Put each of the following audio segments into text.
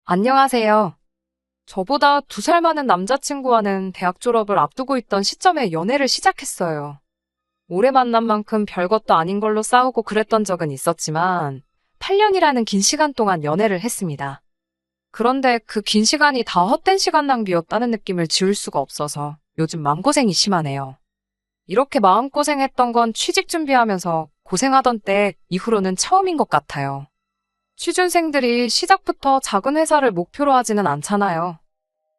안녕하세요. 저보다 2살 많은 남자친구와는 대학 졸업을 앞두고 있던 시점에 연애를 시작했어요. 오래 만난 만큼 별것도 아닌 걸로 싸우고 그랬던 적은 있었지만 8년이라는 긴 시간 동안 연애를 했습니다. 그런데 그 긴 시간이 다 헛된 시간 낭비였다는 느낌을 지울 수가 없어서 요즘 마음고생이 심하네요. 이렇게 마음고생했던 건 취직 준비하면서 고생하던 때 이후로는 처음인 것 같아요. 취준생들이 시작부터 작은 회사를 목표로 하지는 않잖아요.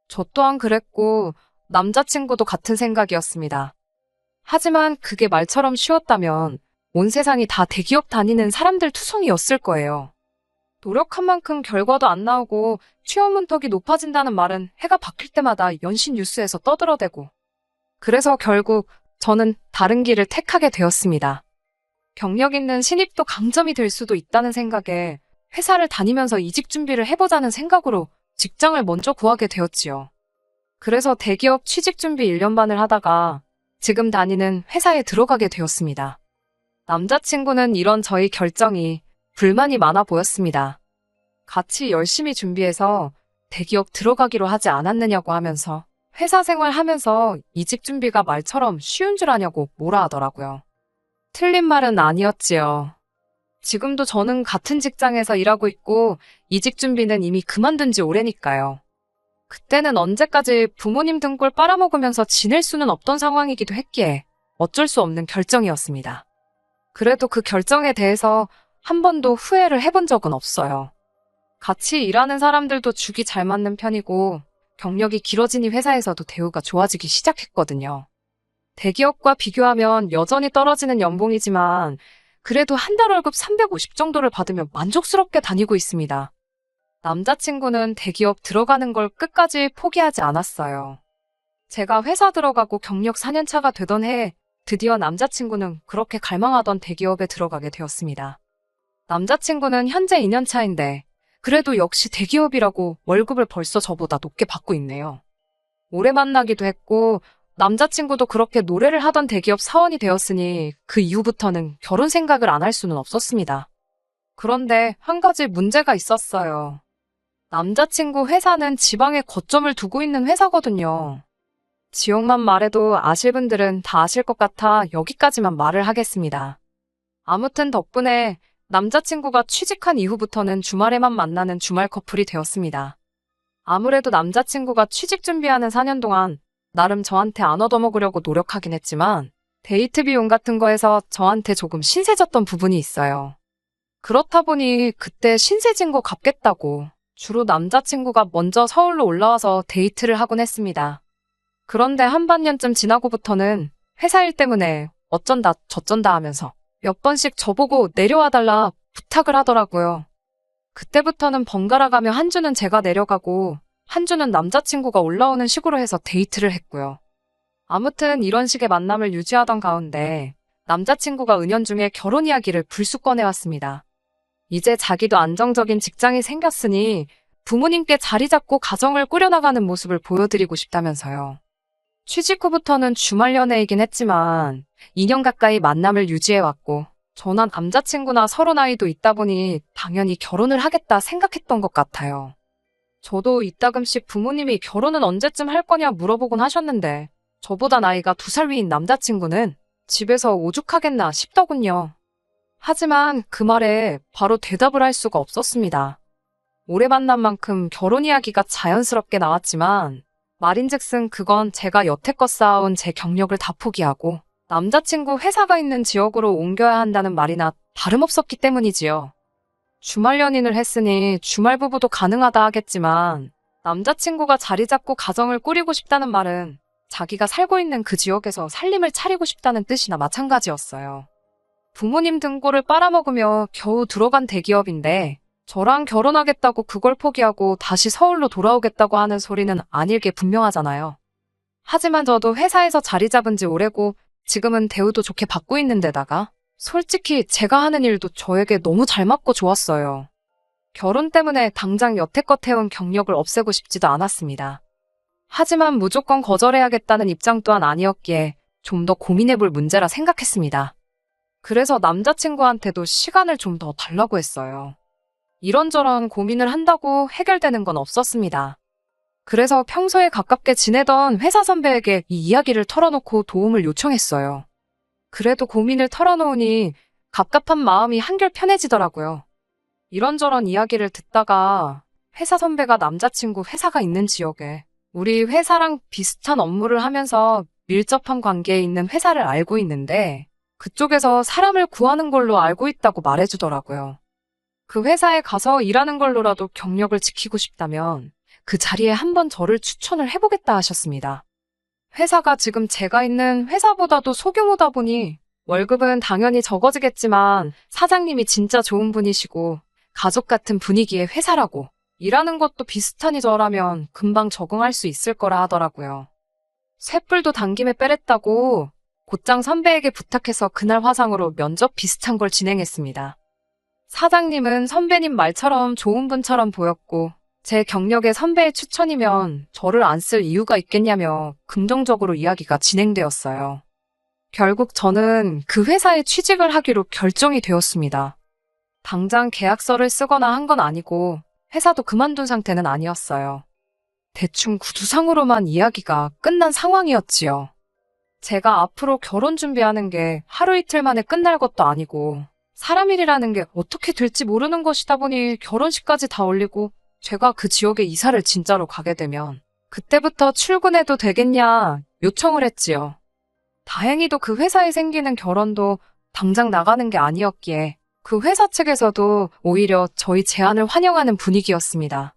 저 또한 그랬고 남자친구도 같은 생각이었습니다. 하지만 그게 말처럼 쉬웠다면 온 세상이 다 대기업 다니는 사람들 투성이었을 거예요. 노력한 만큼 결과도 안 나오고 취업 문턱이 높아진다는 말은 해가 바뀔 때마다 연신 뉴스에서 떠들어대고. 그래서 결국 저는 다른 길을 택하게 되었습니다. 경력 있는 신입도 강점이 될 수도 있다는 생각에 회사를 다니면서 이직 준비를 해보자는 생각으로 직장을 먼저 구하게 되었지요. 그래서 대기업 취직 준비 1년 반을 하다가 지금 다니는 회사에 들어가게 되었습니다. 남자친구는 이런 저희 결정이 불만이 많아 보였습니다. 같이 열심히 준비해서 대기업 들어가기로 하지 않았느냐고 하면서 회사 생활하면서 이직 준비가 말처럼 쉬운 줄 아냐고 뭐라 하더라고요. 틀린 말은 아니었지요. 지금도 저는 같은 직장에서 일하고 있고 이직 준비는 이미 그만둔 지 오래니까요. 그때는 언제까지 부모님 등골 빨아먹으면서 지낼 수는 없던 상황이기도 했기에 어쩔 수 없는 결정이었습니다. 그래도 그 결정에 대해서 한 번도 후회를 해본 적은 없어요. 같이 일하는 사람들도 죽이 잘 맞는 편이고 경력이 길어지니 회사에서도 대우가 좋아지기 시작했거든요. 대기업과 비교하면 여전히 떨어지는 연봉이지만 그래도 한 달 월급 350 정도를 받으면 만족스럽게 다니고 있습니다. 남자친구는 대기업 들어가는 걸 끝까지 포기하지 않았어요. 제가 회사 들어가고 경력 4년 차가 되던 해에 드디어 남자친구는 그렇게 갈망하던 대기업에 들어가게 되었습니다. 남자친구는 현재 2년 차인데 그래도 역시 대기업이라고 월급을 벌써 저보다 높게 받고 있네요. 오래 만나기도 했고 남자친구도 그렇게 노래를 하던 대기업 사원이 되었으니 그 이후부터는 결혼 생각을 안 할 수는 없었습니다. 그런데 한 가지 문제가 있었어요. 남자친구 회사는 지방에 거점을 두고 있는 회사거든요. 지역만 말해도 아실 분들은 다 아실 것 같아 여기까지만 말을 하겠습니다. 아무튼 덕분에 남자친구가 취직한 이후부터는 주말에만 만나는 주말 커플이 되었습니다. 아무래도 남자친구가 취직 준비하는 4년 동안 나름 저한테 안 얻어먹으려고 노력하긴 했지만 데이트 비용 같은 거에서 저한테 조금 신세졌던 부분이 있어요. 그렇다 보니 그때 신세진 거 갚겠다고 주로 남자친구가 먼저 서울로 올라와서 데이트를 하곤 했습니다. 그런데 한 반년쯤 지나고부터는 회사 일 때문에 어쩐다 저쩐다 하면서 몇 번씩 저보고 내려와달라 부탁을 하더라고요. 그때부터는 번갈아 가며 한 주는 제가 내려가고 한 주는 남자친구가 올라오는 식으로 해서 데이트를 했고요. 아무튼 이런 식의 만남을 유지하던 가운데 남자친구가 은연중에 결혼 이야기를 불쑥 꺼내왔습니다. 이제 자기도 안정적인 직장이 생겼으니 부모님께 자리 잡고 가정을 꾸려나가는 모습을 보여드리고 싶다면서요. 취직 후부터는 주말 연애이긴 했지만 2년 가까이 만남을 유지해왔고 저나 남자친구나 서로 나이도 있다 보니 당연히 결혼을 하겠다 생각했던 것 같아요. 저도 이따금씩 부모님이 결혼은 언제쯤 할 거냐 물어보곤 하셨는데 저보다 나이가 2살 위인 남자친구는 집에서 오죽하겠나 싶더군요. 하지만 그 말에 바로 대답을 할 수가 없었습니다. 오래 만난 만큼 결혼 이야기가 자연스럽게 나왔지만 말인즉슨 그건 제가 여태껏 쌓아온 제 경력을 다 포기하고 남자친구 회사가 있는 지역으로 옮겨야 한다는 말이나 다름없었기 때문이지요. 주말 연인을 했으니 주말 부부도 가능하다 하겠지만 남자친구가 자리 잡고 가정을 꾸리고 싶다는 말은 자기가 살고 있는 그 지역에서 살림을 차리고 싶다는 뜻이나 마찬가지였어요. 부모님 등골을 빨아먹으며 겨우 들어간 대기업인데 저랑 결혼하겠다고 그걸 포기하고 다시 서울로 돌아오겠다고 하는 소리는 아닐 게 분명하잖아요. 하지만 저도 회사에서 자리 잡은 지 오래고 지금은 대우도 좋게 받고 있는 데다가 솔직히 제가 하는 일도 저에게 너무 잘 맞고 좋았어요. 결혼 때문에 당장 여태껏 해온 경력을 없애고 싶지도 않았습니다. 하지만 무조건 거절해야겠다는 입장 또한 아니었기에 좀 더 고민해볼 문제라 생각했습니다. 그래서 남자친구한테도 시간을 좀 더 달라고 했어요. 이런저런 고민을 한다고 해결되는 건 없었습니다. 그래서 평소에 가깝게 지내던 회사 선배에게 이 이야기를 털어놓고 도움을 요청했어요. 그래도 고민을 털어놓으니 갑갑한 마음이 한결 편해지더라고요. 이런저런 이야기를 듣다가 회사 선배가 남자친구 회사가 있는 지역에 우리 회사랑 비슷한 업무를 하면서 밀접한 관계에 있는 회사를 알고 있는데 그쪽에서 사람을 구하는 걸로 알고 있다고 말해주더라고요. 그 회사에 가서 일하는 걸로라도 경력을 지키고 싶다면 그 자리에 한번 저를 추천을 해보겠다 하셨습니다. 회사가 지금 제가 있는 회사보다도 소규모다 보니 월급은 당연히 적어지겠지만 사장님이 진짜 좋은 분이시고 가족 같은 분위기의 회사라고 일하는 것도 비슷하니 저라면 금방 적응할 수 있을 거라 하더라고요. 쇳불도 당김에 빼랬다고 곧장 선배에게 부탁해서 그날 화상으로 면접 비슷한 걸 진행했습니다. 사장님은 선배님 말처럼 좋은 분처럼 보였고 제 경력에 선배의 추천이면 저를 안 쓸 이유가 있겠냐며 긍정적으로 이야기가 진행되었어요. 결국 저는 그 회사에 취직을 하기로 결정이 되었습니다. 당장 계약서를 쓰거나 한 건 아니고 회사도 그만둔 상태는 아니었어요. 대충 구두상으로만 이야기가 끝난 상황이었지요. 제가 앞으로 결혼 준비하는 게 하루 이틀 만에 끝날 것도 아니고 사람 일이라는 게 어떻게 될지 모르는 것이다 보니 결혼식까지 다 올리고 제가 그 지역에 이사를 진짜로 가게 되면 그때부터 출근해도 되겠냐 요청을 했지요. 다행히도 그 회사에 생기는 결혼도 당장 나가는 게 아니었기에 그 회사 측에서도 오히려 저희 제안을 환영하는 분위기였습니다.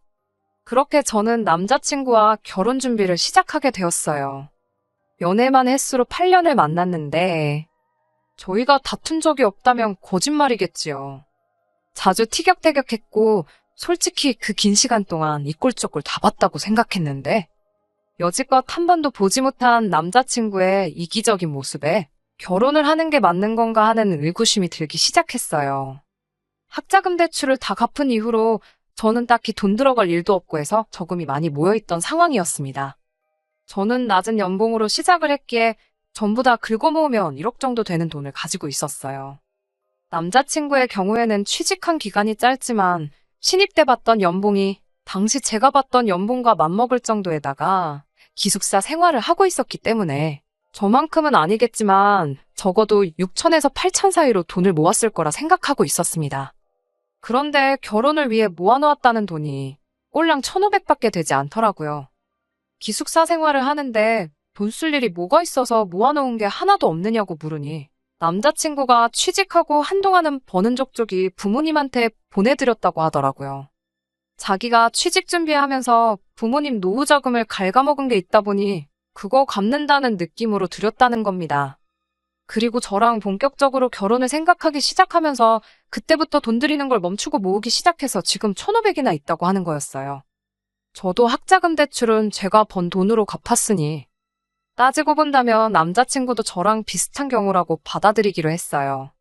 그렇게 저는 남자친구와 결혼 준비를 시작하게 되었어요. 연애만 횟수로 8년을 만났는데 저희가 다툰 적이 없다면 거짓말이겠지요. 자주 티격태격했고 솔직히 그 긴 시간 동안 이 꼴 저 꼴 다 봤다고 생각했는데 여지껏 한 번도 보지 못한 남자친구의 이기적인 모습에 결혼을 하는 게 맞는 건가 하는 의구심이 들기 시작했어요. 학자금 대출을 다 갚은 이후로 저는 딱히 돈 들어갈 일도 없고 해서 저금이 많이 모여있던 상황이었습니다. 저는 낮은 연봉으로 시작을 했기에 전부 다 긁어모으면 1억 정도 되는 돈을 가지고 있었어요. 남자친구의 경우에는 취직한 기간이 짧지만 신입 때 받던 연봉이 당시 제가 받던 연봉과 맞먹을 정도에다가 기숙사 생활을 하고 있었기 때문에 저만큼은 아니겠지만 적어도 6천에서 8천 사이로 돈을 모았을 거라 생각하고 있었습니다. 그런데 결혼을 위해 모아놓았다는 돈이 꼴랑 1,500밖에 되지 않더라고요. 기숙사 생활을 하는데 돈 쓸 일이 뭐가 있어서 모아놓은 게 하나도 없느냐고 물으니 남자친구가 취직하고 한동안은 버는 족족이 부모님한테 보내드렸다고 하더라고요. 자기가 취직 준비하면서 부모님 노후 자금을 갉아먹은 게 있다 보니 그거 갚는다는 느낌으로 드렸다는 겁니다. 그리고 저랑 본격적으로 결혼을 생각하기 시작하면서 그때부터 돈 들이는 걸 멈추고 모으기 시작해서 지금 1,500이나 있다고 하는 거였어요. 저도 학자금 대출은 제가 번 돈으로 갚았으니 따지고 본다면 남자친구도 저랑 비슷한 경우라고 받아들이기로 했어요.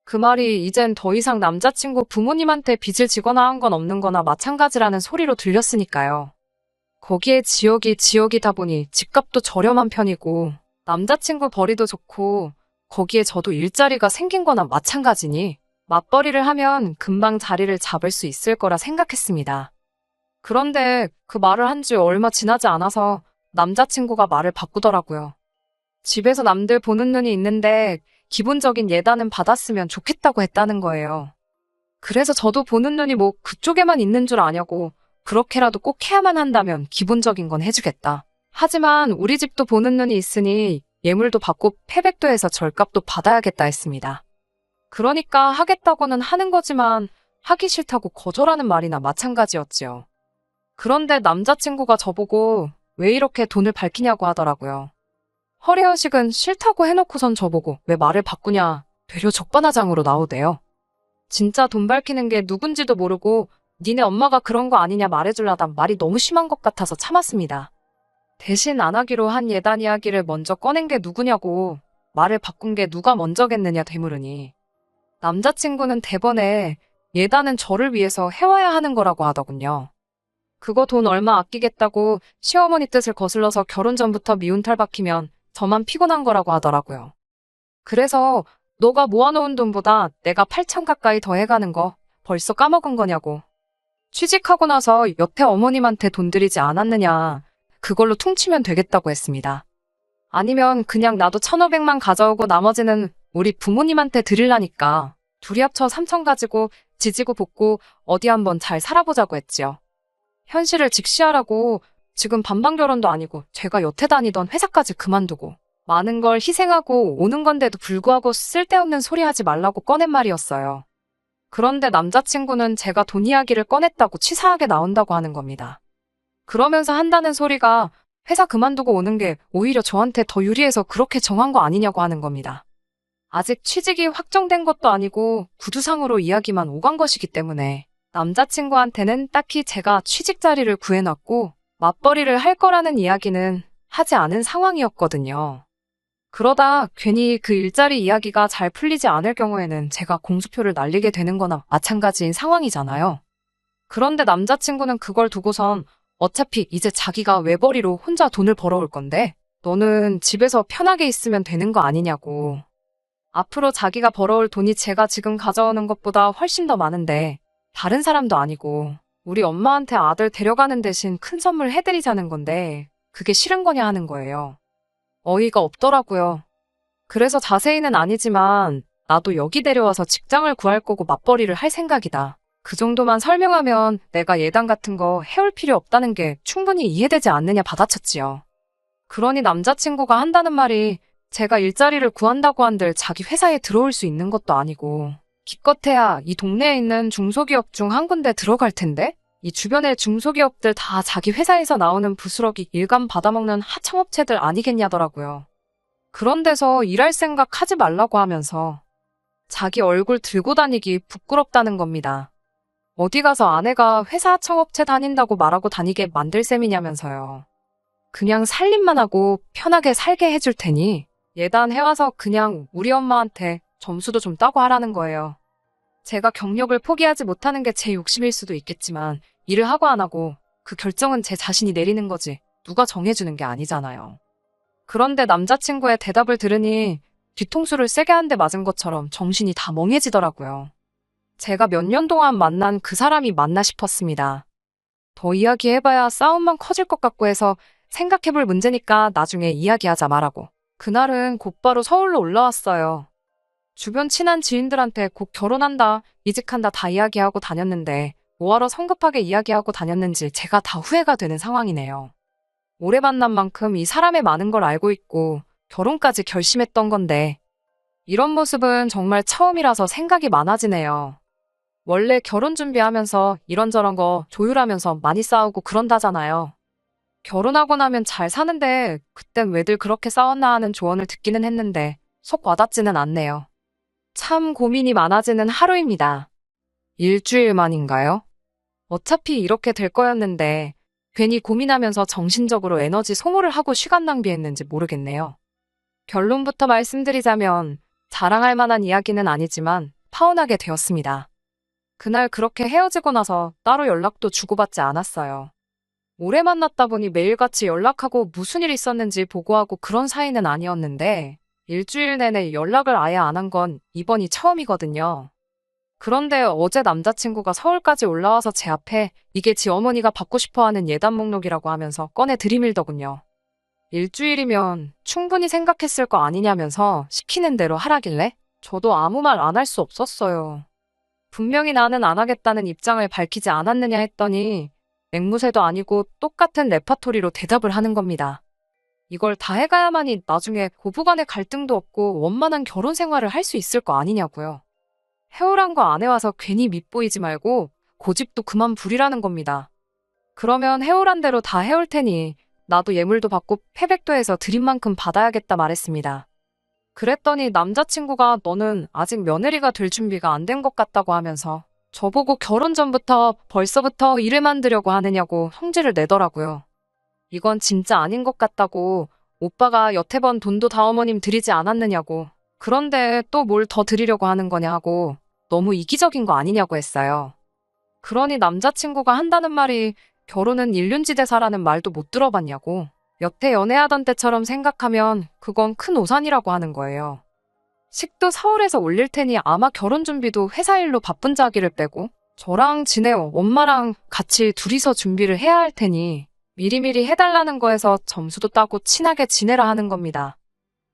그 말이 이젠 더 이상 남자친구 부모님한테 빚을 지거나 한 건 없는 거나 마찬가지라는 소리로 들렸으니까요. 거기에 지역이다 보니 집값도 저렴한 편이고 남자친구 벌이도 좋고 거기에 저도 일자리가 생긴 거나 마찬가지니 맞벌이를 하면 금방 자리를 잡을 수 있을 거라 생각했습니다. 그런데 그 말을 한 지 얼마 지나지 않아서 남자친구가 말을 바꾸더라고요. 집에서 남들 보는 눈이 있는데 기본적인 예단은 받았으면 좋겠다고 했다는 거예요. 그래서 저도 보는 눈이 뭐 그쪽에만 있는 줄 아냐고 그렇게라도 꼭 해야만 한다면 기본적인 건 해주겠다. 하지만 우리 집도 보는 눈이 있으니 예물도 받고 패백도 해서 절값도 받아야겠다 했습니다. 그러니까 하겠다고는 하는 거지만 하기 싫다고 거절하는 말이나 마찬가지였지요. 그런데 남자친구가 저보고 왜 이렇게 돈을 밝히냐고 하더라고요. 허례허식은 싫다고 해놓고선 저보고 왜 말을 바꾸냐 되려 적반하장으로 나오대요. 진짜 돈 밝히는 게 누군지도 모르고 니네 엄마가 그런 거 아니냐 말해줄라다 말이 너무 심한 것 같아서 참았습니다. 대신 안 하기로 한 예단 이야기를 먼저 꺼낸 게 누구냐고 말을 바꾼 게 누가 먼저겠느냐 되물으니 남자친구는 대번에 예단은 저를 위해서 해와야 하는 거라고 하더군요. 그거 돈 얼마 아끼겠다고 시어머니 뜻을 거슬러서 결혼 전부터 미운털 박히면 저만 피곤한 거라고 하더라고요. 그래서 너가 모아놓은 돈보다 내가 8천 가까이 더 해가는 거 벌써 까먹은 거냐고. 취직하고 나서 여태 어머님한테 돈 들이지 않았느냐. 그걸로 퉁치면 되겠다고 했습니다. 아니면 그냥 나도 1,500만 가져오고 나머지는 우리 부모님한테 드리려니까 둘이 합쳐 3천 가지고 지지고 볶고 어디 한번 잘 살아보자고 했지요. 현실을 직시하라고. 지금 반반 결혼도 아니고 제가 여태 다니던 회사까지 그만두고 많은 걸 희생하고 오는 건데도 불구하고 쓸데없는 소리 하지 말라고 꺼낸 말이었어요. 그런데 남자친구는 제가 돈 이야기를 꺼냈다고 치사하게 나온다고 하는 겁니다. 그러면서 한다는 소리가 회사 그만두고 오는 게 오히려 저한테 더 유리해서 그렇게 정한 거 아니냐고 하는 겁니다. 아직 취직이 확정된 것도 아니고 구두상으로 이야기만 오간 것이기 때문에 남자친구한테는 딱히 제가 취직 자리를 구해놨고 맞벌이를 할 거라는 이야기는 하지 않은 상황이었거든요. 그러다 괜히 그 일자리 이야기가 잘 풀리지 않을 경우에는 제가 공수표를 날리게 되는 거나 마찬가지인 상황이잖아요. 그런데 남자친구는 그걸 두고선 어차피 이제 자기가 외벌이로 혼자 돈을 벌어올 건데 너는 집에서 편하게 있으면 되는 거 아니냐고. 앞으로 자기가 벌어올 돈이 제가 지금 가져오는 것보다 훨씬 더 많은데 다른 사람도 아니고 우리 엄마한테 아들 데려가는 대신 큰 선물 해드리자는 건데 그게 싫은 거냐 하는 거예요. 어이가 없더라고요. 그래서 자세히는 아니지만 나도 여기 데려와서 직장을 구할 거고 맞벌이를 할 생각이다. 그 정도만 설명하면 내가 예단 같은 거 해올 필요 없다는 게 충분히 이해되지 않느냐 받아쳤지요. 그러니 남자친구가 한다는 말이 제가 일자리를 구한다고 한들 자기 회사에 들어올 수 있는 것도 아니고 기껏해야 이 동네에 있는 중소기업 중 한 군데 들어갈 텐데 이 주변의 중소기업들 다 자기 회사에서 나오는 부스러기 일감 받아먹는 하청업체들 아니겠냐더라고요. 그런 데서 일할 생각 하지 말라고 하면서 자기 얼굴 들고 다니기 부끄럽다는 겁니다. 어디 가서 아내가 회사 하청업체 다닌다고 말하고 다니게 만들 셈이냐면서요. 그냥 살림만 하고 편하게 살게 해줄 테니 예단해와서 그냥 우리 엄마한테 점수도 좀 따고 하라는 거예요. 제가 경력을 포기하지 못하는 게 제 욕심일 수도 있겠지만 일을 하고 안 하고 그 결정은 제 자신이 내리는 거지 누가 정해주는 게 아니잖아요. 그런데 남자친구의 대답을 들으니 뒤통수를 세게 한 대 맞은 것처럼 정신이 다 멍해지더라고요. 제가 몇 년 동안 만난 그 사람이 맞나 싶었습니다. 더 이야기해봐야 싸움만 커질 것 같고 해서 생각해볼 문제니까 나중에 이야기하자 말하고 그날은 곧바로 서울로 올라왔어요. 주변 친한 지인들한테 곧 결혼한다, 이직한다 다 이야기하고 다녔는데 뭐하러 성급하게 이야기하고 다녔는지 제가 다 후회가 되는 상황이네요. 오래 만난 만큼 이 사람의 많은 걸 알고 있고 결혼까지 결심했던 건데 이런 모습은 정말 처음이라서 생각이 많아지네요. 원래 결혼 준비하면서 이런저런 거 조율하면서 많이 싸우고 그런다잖아요. 결혼하고 나면 잘 사는데 그땐 왜들 그렇게 싸웠나 하는 조언을 듣기는 했는데 속 와닿지는 않네요. 참 고민이 많아지는 하루입니다. 일주일 만인가요? 어차피 이렇게 될 거였는데 괜히 고민하면서 정신적으로 에너지 소모를 하고 시간 낭비했는지 모르겠네요. 결론부터 말씀드리자면 자랑할 만한 이야기는 아니지만 파혼하게 되었습니다. 그날 그렇게 헤어지고 나서 따로 연락도 주고받지 않았어요. 오래 만났다 보니 매일같이 연락하고 무슨 일 있었는지 보고하고 그런 사이는 아니었는데 일주일 내내 연락을 아예 안 한 건 이번이 처음이거든요. 그런데 어제 남자친구가 서울까지 올라와서 제 앞에 이게 지 어머니가 받고 싶어하는 예단 목록이라고 하면서 꺼내 들이밀더군요. 일주일이면 충분히 생각했을 거 아니냐면서 시키는 대로 하라길래 저도 아무 말 안 할 수 없었어요. 분명히 나는 안 하겠다는 입장을 밝히지 않았느냐 했더니 앵무새도 아니고 똑같은 레파토리로 대답을 하는 겁니다. 이걸 다 해가야만이 나중에 고부간의 갈등도 없고 원만한 결혼 생활을 할 수 있을 거 아니냐고요. 해오란 거 안 해와서 괜히 밉보이지 말고 고집도 그만 부리라는 겁니다. 그러면 해오란 대로 다 해올 테니 나도 예물도 받고 패백도 해서 드린 만큼 받아야겠다 말했습니다. 그랬더니 남자친구가 너는 아직 며느리가 될 준비가 안 된 것 같다고 하면서 저보고 결혼 전부터 벌써부터 일을 만들려고 하느냐고 성질을 내더라고요. 이건 진짜 아닌 것 같다고 오빠가 여태 번 돈도 다 어머님 드리지 않았느냐고 그런데 또 뭘 더 드리려고 하는 거냐 하고 너무 이기적인 거 아니냐고 했어요. 그러니 남자친구가 한다는 말이 결혼은 일륜지대사라는 말도 못 들어봤냐고 여태 연애하던 때처럼 생각하면 그건 큰 오산이라고 하는 거예요. 식도 서울에서 올릴 테니 아마 결혼 준비도 회사 일로 바쁜 자기를 빼고 저랑 지네요. 엄마랑 같이 둘이서 준비를 해야 할 테니 미리미리 해달라는 거에서 점수도 따고 친하게 지내라 하는 겁니다.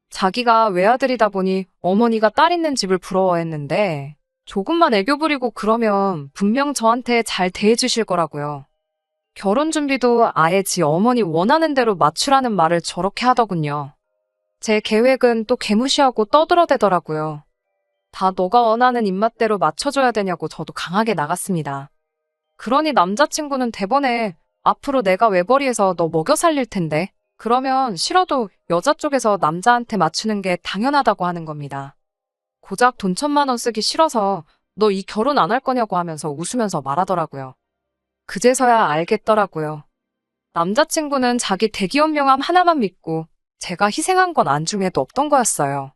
자기가 외아들이다 보니 어머니가 딸 있는 집을 부러워했는데 조금만 애교 부리고 그러면 분명 저한테 잘 대해주실 거라고요. 결혼 준비도 아예 지 어머니 원하는 대로 맞추라는 말을 저렇게 하더군요. 제 계획은 또 개무시하고 떠들어대더라고요. 다 너가 원하는 입맛대로 맞춰줘야 되냐고 저도 강하게 나갔습니다. 그러니 남자친구는 대번에 앞으로 내가 외벌이해서 너 먹여 살릴 텐데 그러면 싫어도 여자 쪽에서 남자한테 맞추는 게 당연하다고 하는 겁니다. 고작 돈 1,000만 원 쓰기 싫어서 너 이 결혼 안 할 거냐고 하면서 웃으면서 말하더라고요. 그제서야 알겠더라고요. 남자친구는 자기 대기업 명함 하나만 믿고 제가 희생한 건 안중에도 없던 거였어요.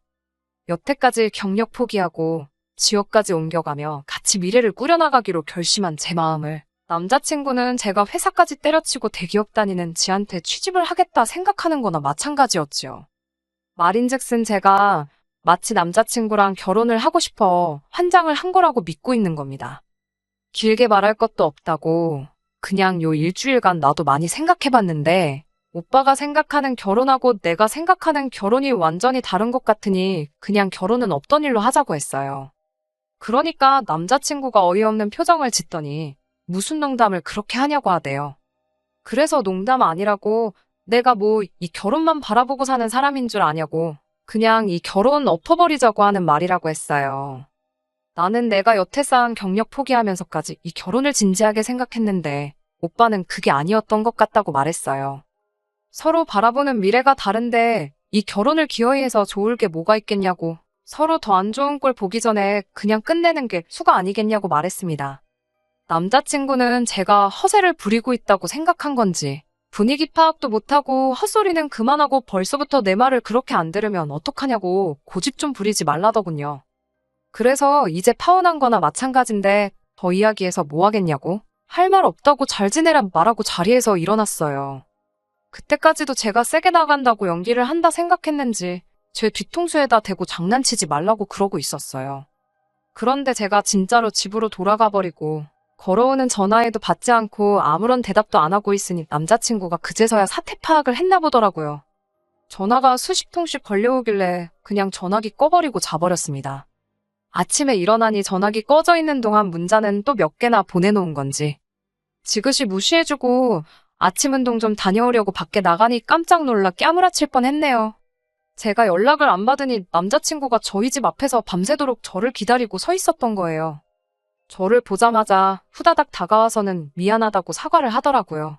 여태까지 경력 포기하고 지역까지 옮겨가며 같이 미래를 꾸려나가기로 결심한 제 마음을 남자친구는 제가 회사까지 때려치고 대기업 다니는 지한테 취직을 하겠다 생각하는 거나 마찬가지였지요. 말인즉슨 제가 마치 남자친구랑 결혼을 하고 싶어 환장을 한 거라고 믿고 있는 겁니다. 길게 말할 것도 없다고 그냥 요 일주일간 나도 많이 생각해봤는데 오빠가 생각하는 결혼하고 내가 생각하는 결혼이 완전히 다른 것 같으니 그냥 결혼은 없던 일로 하자고 했어요. 그러니까 남자친구가 어이없는 표정을 짓더니 무슨 농담을 그렇게 하냐고 하대요. 그래서 농담 아니라고 내가 뭐 이 결혼만 바라보고 사는 사람인 줄 아냐고 그냥 이 결혼 엎어버리자고 하는 말이라고 했어요. 나는 내가 여태 쌓은 경력 포기하면서까지 이 결혼을 진지하게 생각했는데 오빠는 그게 아니었던 것 같다고 말했어요. 서로 바라보는 미래가 다른데 이 결혼을 기어이 해서 좋을 게 뭐가 있겠냐고 서로 더 안 좋은 꼴 보기 전에 그냥 끝내는 게 수가 아니겠냐고 말했습니다. 남자친구는 제가 허세를 부리고 있다고 생각한 건지 분위기 파악도 못하고 헛소리는 그만하고 벌써부터 내 말을 그렇게 안 들으면 어떡하냐고 고집 좀 부리지 말라더군요. 그래서 이제 파혼한 거나 마찬가지인데 더 이야기해서 뭐 하겠냐고 할 말 없다고 잘 지내라 말하고 자리에서 일어났어요. 그때까지도 제가 세게 나간다고 연기를 한다 생각했는지 제 뒤통수에다 대고 장난치지 말라고 그러고 있었어요. 그런데 제가 진짜로 집으로 돌아가 버리고 걸어오는 전화에도 받지 않고 아무런 대답도 안 하고 있으니 남자친구가 그제서야 사태 파악을 했나 보더라고요. 전화가 수십 통씩 걸려오길래 그냥 전화기 꺼버리고 자버렸습니다. 아침에 일어나니 전화기 꺼져 있는 동안 문자는 또 몇 개나 보내놓은 건지 지그시 무시해주고 아침 운동 좀 다녀오려고 밖에 나가니 깜짝 놀라 깨무라칠 뻔했네요. 제가 연락을 안 받으니 남자친구가 저희 집 앞에서 밤새도록 저를 기다리고 서 있었던 거예요. 저를 보자마자 후다닥 다가와서는 미안하다고 사과를 하더라고요.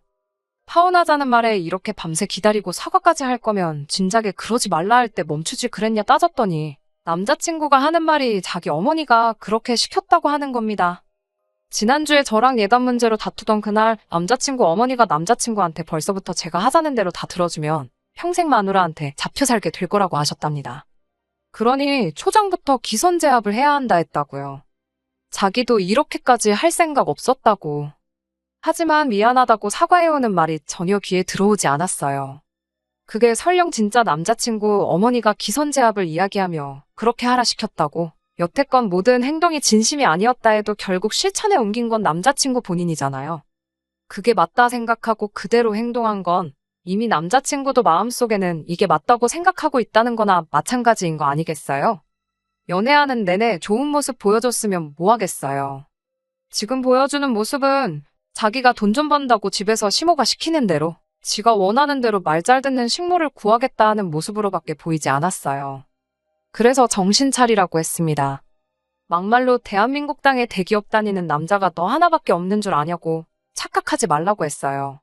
파혼하자는 말에 이렇게 밤새 기다리고 사과까지 할 거면 진작에 그러지 말라 할 때 멈추지 그랬냐 따졌더니 남자친구가 하는 말이 자기 어머니가 그렇게 시켰다고 하는 겁니다. 지난주에 저랑 예단 문제로 다투던 그날 남자친구 어머니가 남자친구한테 벌써부터 제가 하자는 대로 다 들어주면 평생 마누라한테 잡혀 살게 될 거라고 하셨답니다. 그러니 초장부터 기선제압을 해야 한다 했다고요. 자기도 이렇게까지 할 생각 없었다고. 하지만 미안하다고 사과해오는 말이 전혀 귀에 들어오지 않았어요. 그게 설령 진짜 남자친구 어머니가 기선제압을 이야기하며 그렇게 하라 시켰다고 여태껏 모든 행동이 진심이 아니었다 해도 결국 실천에 옮긴 건 남자친구 본인이잖아요. 그게 맞다 생각하고 그대로 행동한 건 이미 남자친구도 마음속에는 이게 맞다고 생각하고 있다는 거나 마찬가지인 거 아니겠어요? 연애하는 내내 좋은 모습 보여줬으면 뭐 하겠어요. 지금 보여주는 모습은 자기가 돈 좀 번다고 집에서 시모가 시키는 대로 지가 원하는 대로 말 잘 듣는 식모를 구하겠다 하는 모습으로밖에 보이지 않았어요. 그래서 정신 차리라고 했습니다. 막말로 대한민국 땅에 대기업 다니는 남자가 너 하나밖에 없는 줄 아냐고 착각하지 말라고 했어요.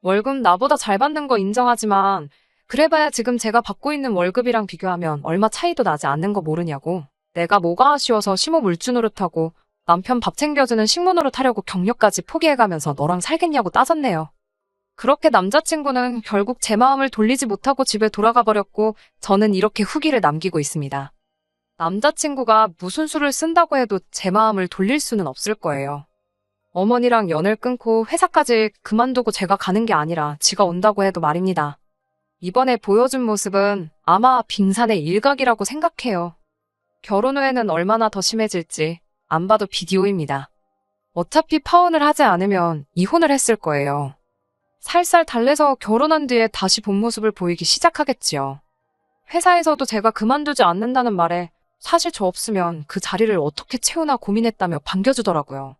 월급 나보다 잘 받는 거 인정하지만 그래봐야 지금 제가 받고 있는 월급이랑 비교하면 얼마 차이도 나지 않는 거 모르냐고. 내가 뭐가 아쉬워서 시모 물주 노릇하고 남편 밥 챙겨주는 식모 노릇하려고 경력까지 포기해가면서 너랑 살겠냐고 따졌네요. 그렇게 남자친구는 결국 제 마음을 돌리지 못하고 집에 돌아가 버렸고 저는 이렇게 후기를 남기고 있습니다. 남자친구가 무슨 수를 쓴다고 해도 제 마음을 돌릴 수는 없을 거예요. 어머니랑 연을 끊고 회사까지 그만두고 제가 가는 게 아니라 지가 온다고 해도 말입니다. 이번에 보여준 모습은 아마 빙산의 일각이라고 생각해요. 결혼 후에는 얼마나 더 심해질지 안 봐도 비디오입니다. 어차피 파혼을 하지 않으면 이혼을 했을 거예요. 살살 달래서 결혼한 뒤에 다시 본 모습을 보이기 시작하겠지요. 회사에서도 제가 그만두지 않는다는 말에 사실 저 없으면 그 자리를 어떻게 채우나 고민했다며 반겨주더라고요.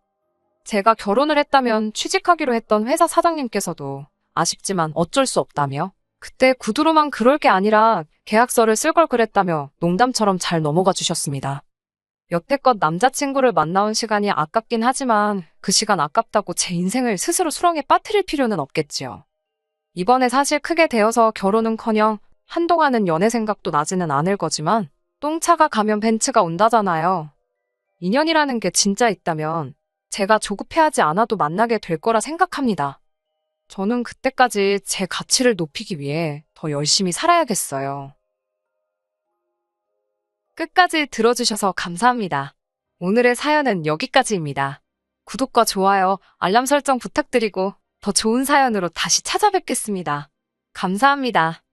제가 결혼을 했다면 취직하기로 했던 회사 사장님께서도 아쉽지만 어쩔 수 없다며 그때 구두로만 그럴 게 아니라 계약서를 쓸 걸 그랬다며 농담처럼 잘 넘어가 주셨습니다. 여태껏 남자친구를 만나온 시간이 아깝긴 하지만 그 시간 아깝다고 제 인생을 스스로 수렁에 빠뜨릴 필요는 없겠지요. 이번에 사실 크게 되어서 결혼은커녕 한동안은 연애 생각도 나지는 않을 거지만 똥차가 가면 벤츠가 온다잖아요. 인연이라는 게 진짜 있다면 제가 조급해하지 않아도 만나게 될 거라 생각합니다. 저는 그때까지 제 가치를 높이기 위해 더 열심히 살아야겠어요. 끝까지 들어주셔서 감사합니다. 오늘의 사연은 여기까지입니다. 구독과 좋아요, 알람 설정 부탁드리고 더 좋은 사연으로 다시 찾아뵙겠습니다. 감사합니다.